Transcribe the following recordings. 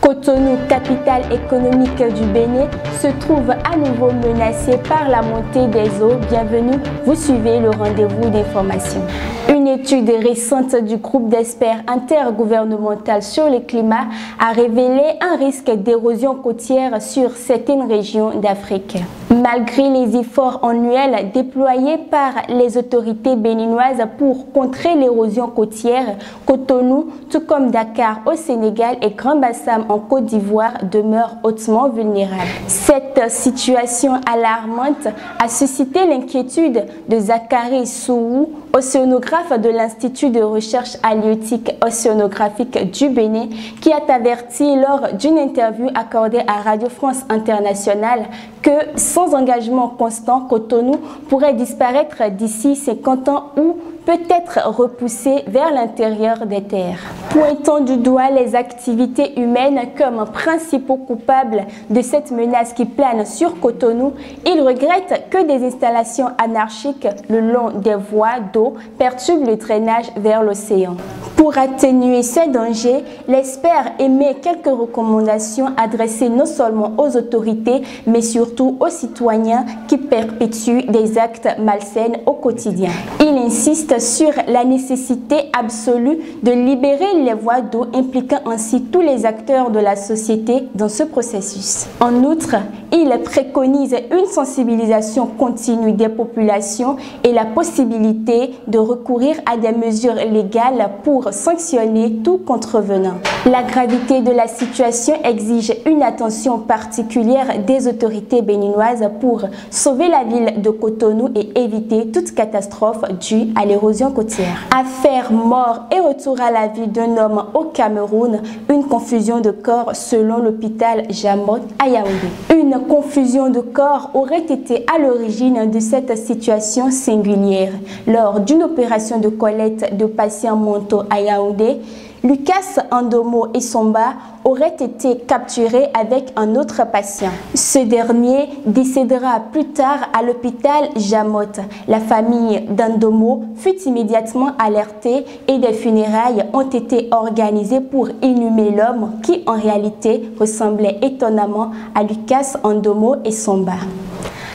Cotonou, capitale économique du Bénin, se trouve à nouveau menacée par la montée des eaux. Bienvenue, vous suivez le rendez-vous d'information. Une étude récente du groupe d'experts intergouvernemental sur le climat a révélé un risque d'érosion côtière sur certaines régions d'Afrique. Malgré les efforts annuels déployés par les autorités béninoises pour contrer l'érosion côtière, Cotonou, tout comme Dakar au Sénégal et Grand Bassam en Côte d'Ivoire, demeurent hautement vulnérables. Cette situation alarmante a suscité l'inquiétude de Zachary Sougou, océanographe de l'Institut de recherche halieutique océanographique du Bénin, qui a averti lors d'une interview accordée à Radio France Internationale que sans engagement constant, Cotonou pourrait disparaître d'ici 50 ans ou peut-être repoussé vers l'intérieur des terres. Pointant du doigt les activités humaines comme principaux coupables de cette menace qui plane sur Cotonou, il regrette que des installations anarchiques le long des voies d'eau perturbent le drainage vers l'océan. Pour atténuer ces dangers, l'expert émet quelques recommandations adressées non seulement aux autorités, mais surtout aux citoyens qui perpétuent des actes malsains au quotidien. Il insiste sur la nécessité absolue de libérer les voies d'eau, impliquant ainsi tous les acteurs de la société dans ce processus. En outre, il préconise une sensibilisation continue des populations et la possibilité de recourir à des mesures légales pour sanctionner tout contrevenant. La gravité de la situation exige une attention particulière des autorités béninoises pour sauver la ville de Cotonou et éviter toute catastrophe due à l'érosion côtière. Affaire, mort et retour à la vie d'un homme au Cameroun, une confusion de corps selon l'hôpital Jamot à Yaoundé. Une confusion de corps aurait été à l'origine de cette situation singulière. Lors d'une opération de collecte de patients mentaux à Yaoundé, Lucas Ndomo Essomba auraient été capturés avec un autre patient. Ce dernier décédera plus tard à l'hôpital Jamot. La famille d'Ndomo fut immédiatement alertée et des funérailles ont été organisées pour inhumer l'homme qui en réalité ressemblait étonnamment à Lucas Ndomo Essomba.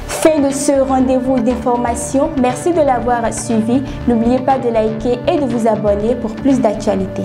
Fin de ce rendez-vous d'information. Merci de l'avoir suivi. N'oubliez pas de liker et de vous abonner pour plus d'actualités.